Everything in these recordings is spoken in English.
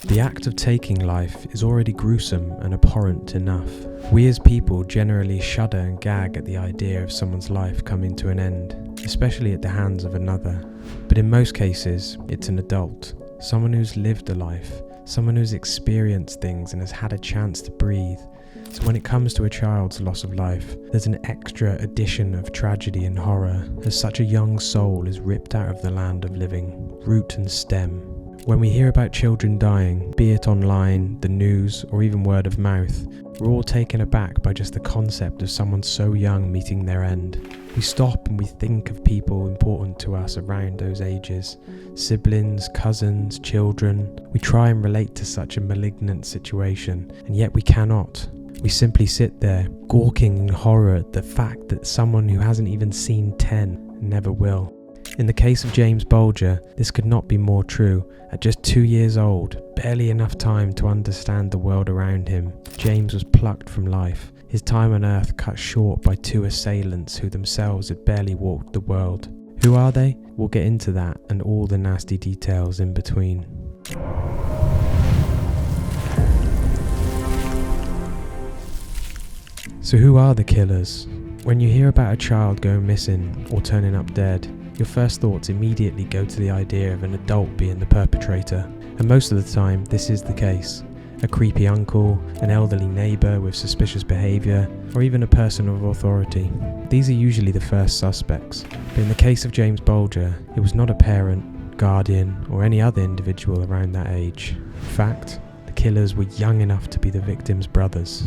The act of taking life is already gruesome and abhorrent enough. We as people generally shudder and gag at the idea of someone's life coming to an end, especially at the hands of another. But in most cases, it's an adult, someone who's lived a life, someone who's experienced things and has had a chance to breathe. So when it comes to a child's loss of life, there's an extra addition of tragedy and horror, as such a young soul is ripped out of the land of living, root and stem. When we hear about children dying, be it online, the news, or even word of mouth, we're all taken aback by just the concept of someone so young meeting their end. We stop and we think of people important to us around those ages. Siblings, cousins, children. We try and relate to such a malignant situation, and yet we cannot. We simply sit there, gawking in horror at the fact that someone who hasn't even seen 10 never will. In the case of James Bulger, this could not be more true. At just 2 years old, barely enough time to understand the world around him, James was plucked from life, his time on earth cut short by two assailants who themselves had barely walked the world. Who are they? We'll get into that and all the nasty details in between. So who are the killers? When you hear about a child going missing or turning up dead, your first thoughts immediately go to the idea of an adult being the perpetrator, and most of the time this is the case. A creepy uncle, an elderly neighbour with suspicious behaviour, or even a person of authority. These are usually the first suspects, but in the case of James Bulger, it was not a parent, guardian, or any other individual around that age. In fact, the killers were young enough to be the victims' brothers.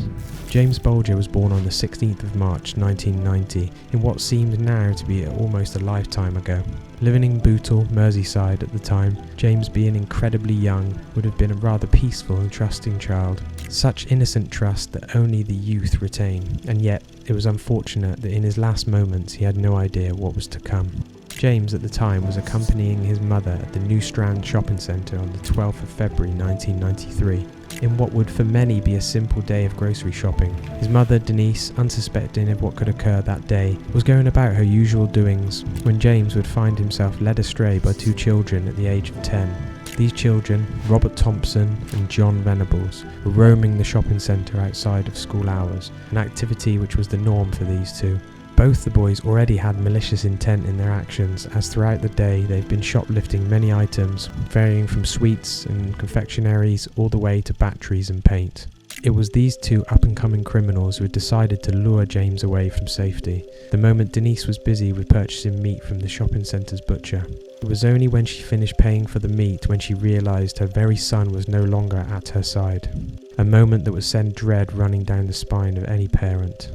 James Bulger was born on the 16th of March 1990 in what seemed now to be almost a lifetime ago. Living in Bootle, Merseyside at the time, James being incredibly young would have been a rather peaceful and trusting child. Such innocent trust that only the youth retain, and yet it was unfortunate that in his last moments he had no idea what was to come. James at the time was accompanying his mother at the New Strand shopping centre on the 12th of February 1993, in what would for many be a simple day of grocery shopping. His mother, Denise, unsuspecting of what could occur that day, was going about her usual doings when James would find himself led astray by two children at the age of 10. These children, Robert Thompson and John Venables, were roaming the shopping centre outside of school hours, an activity which was the norm for these two. Both the boys already had malicious intent in their actions, as throughout the day they've been shoplifting many items, varying from sweets and confectionaries all the way to batteries and paint. It was these two up-and-coming criminals who had decided to lure James away from safety, the moment Denise was busy with purchasing meat from the shopping centre's butcher. It was only when she finished paying for the meat when she realised her very son was no longer at her side. A moment that would send dread running down the spine of any parent.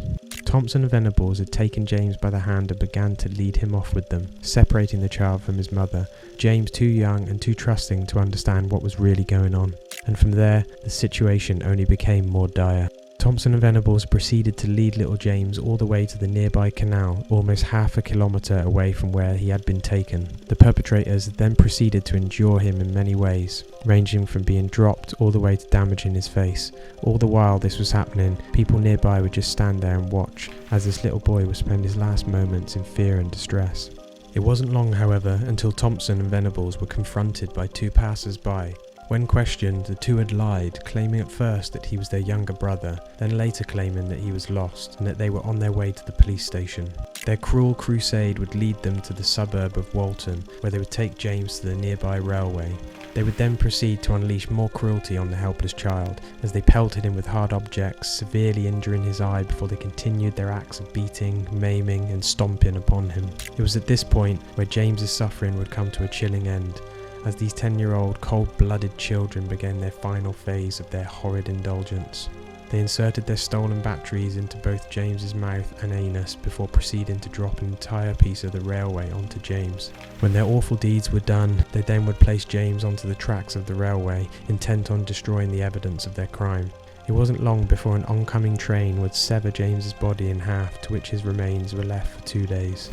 Thompson and Venables had taken James by the hand and began to lead him off with them, separating the child from his mother, James too young and too trusting to understand what was really going on. And from there, the situation only became more dire. Thompson and Venables proceeded to lead little James all the way to the nearby canal, almost half a kilometre away from where he had been taken. The perpetrators then proceeded to injure him in many ways, ranging from being dropped all the way to damaging his face. All the while this was happening, people nearby would just stand there and watch, as this little boy would spend his last moments in fear and distress. It wasn't long, however, until Thompson and Venables were confronted by two passers-by. When questioned, the two had lied, claiming at first that he was their younger brother, then later claiming that he was lost and that they were on their way to the police station. Their cruel crusade would lead them to the suburb of Walton, where they would take James to the nearby railway. They would then proceed to unleash more cruelty on the helpless child, as they pelted him with hard objects, severely injuring his eye before they continued their acts of beating, maiming and stomping upon him. It was at this point where James's suffering would come to a chilling end, as these 10-year-old cold-blooded children began their final phase of their horrid indulgence. They inserted their stolen batteries into both James's mouth and anus before proceeding to drop an entire piece of the railway onto James. When their awful deeds were done, they then would place James onto the tracks of the railway, intent on destroying the evidence of their crime. It wasn't long before an oncoming train would sever James's body in half, to which his remains were left for 2 days.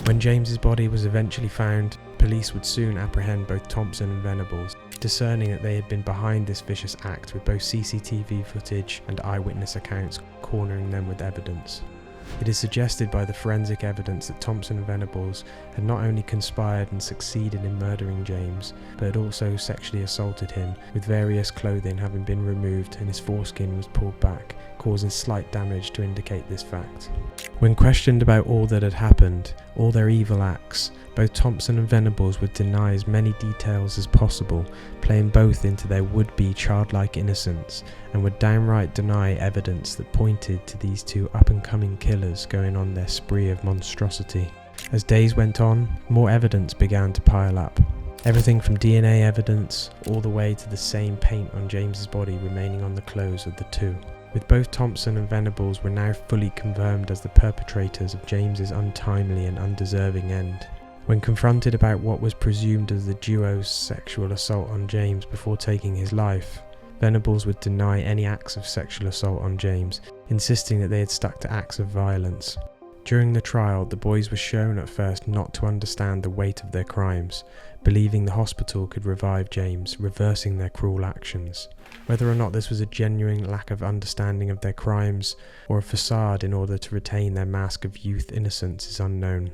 When James's body was eventually found, police would soon apprehend both Thompson and Venables, discerning that they had been behind this vicious act with both CCTV footage and eyewitness accounts cornering them with evidence. It is suggested by the forensic evidence that Thompson and Venables had not only conspired and succeeded in murdering James, but had also sexually assaulted him, with various clothing having been removed and his foreskin was pulled back, causing slight damage to indicate this fact. When questioned about all that had happened, all their evil acts, both Thompson and Venables would deny as many details as possible, playing both into their would-be childlike innocence, and would downright deny evidence that pointed to these two up-and-coming killers going on their spree of monstrosity. As days went on, more evidence began to pile up. Everything from DNA evidence all the way to the same paint on James's body remaining on the clothes of the two. With both Thompson and Venables were now fully confirmed as the perpetrators of James's untimely and undeserving end. When confronted about what was presumed as the duo's sexual assault on James before taking his life, Venables would deny any acts of sexual assault on James, insisting that they had stuck to acts of violence. During the trial, the boys were shown at first not to understand the weight of their crimes, believing the hospital could revive James, reversing their cruel actions. Whether or not this was a genuine lack of understanding of their crimes, or a facade in order to retain their mask of youth innocence is unknown.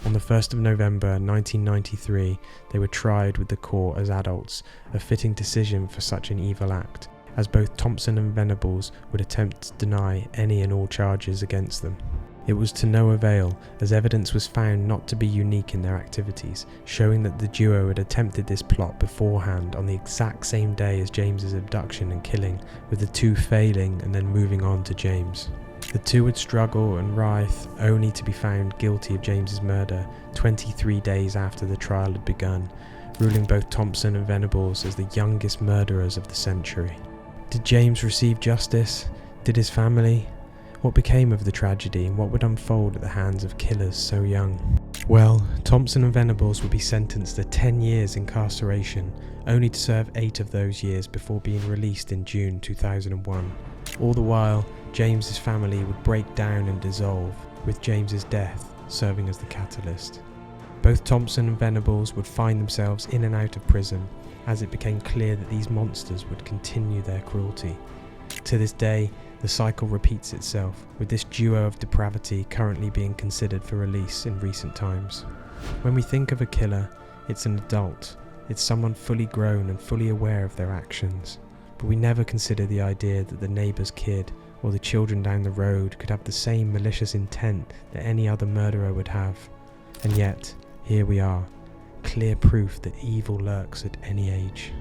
On the 1st of November 1993, they were tried with the court as adults, a fitting decision for such an evil act, as both Thompson and Venables would attempt to deny any and all charges against them. It was to no avail, as evidence was found not to be unique in their activities, showing that the duo had attempted this plot beforehand on the exact same day as James's abduction and killing, with the two failing and then moving on to James. The two would struggle and writhe, only to be found guilty of James's murder 23 days after the trial had begun, ruling both Thompson and Venables as the youngest murderers of the century. Did James receive justice? Did his family? What became of the tragedy, and what would unfold at the hands of killers so young? Well, Thompson and Venables would be sentenced to 10 years incarceration, only to serve 8 of those years before being released in June 2001. All the while, James's family would break down and dissolve, with James's death serving as the catalyst. Both Thompson and Venables would find themselves in and out of prison, as it became clear that these monsters would continue their cruelty. To this day, the cycle repeats itself, with this duo of depravity currently being considered for release in recent times. When we think of a killer, it's an adult. It's someone fully grown and fully aware of their actions. But we never consider the idea that the neighbour's kid or the children down the road could have the same malicious intent that any other murderer would have. And yet, here we are, clear proof that evil lurks at any age.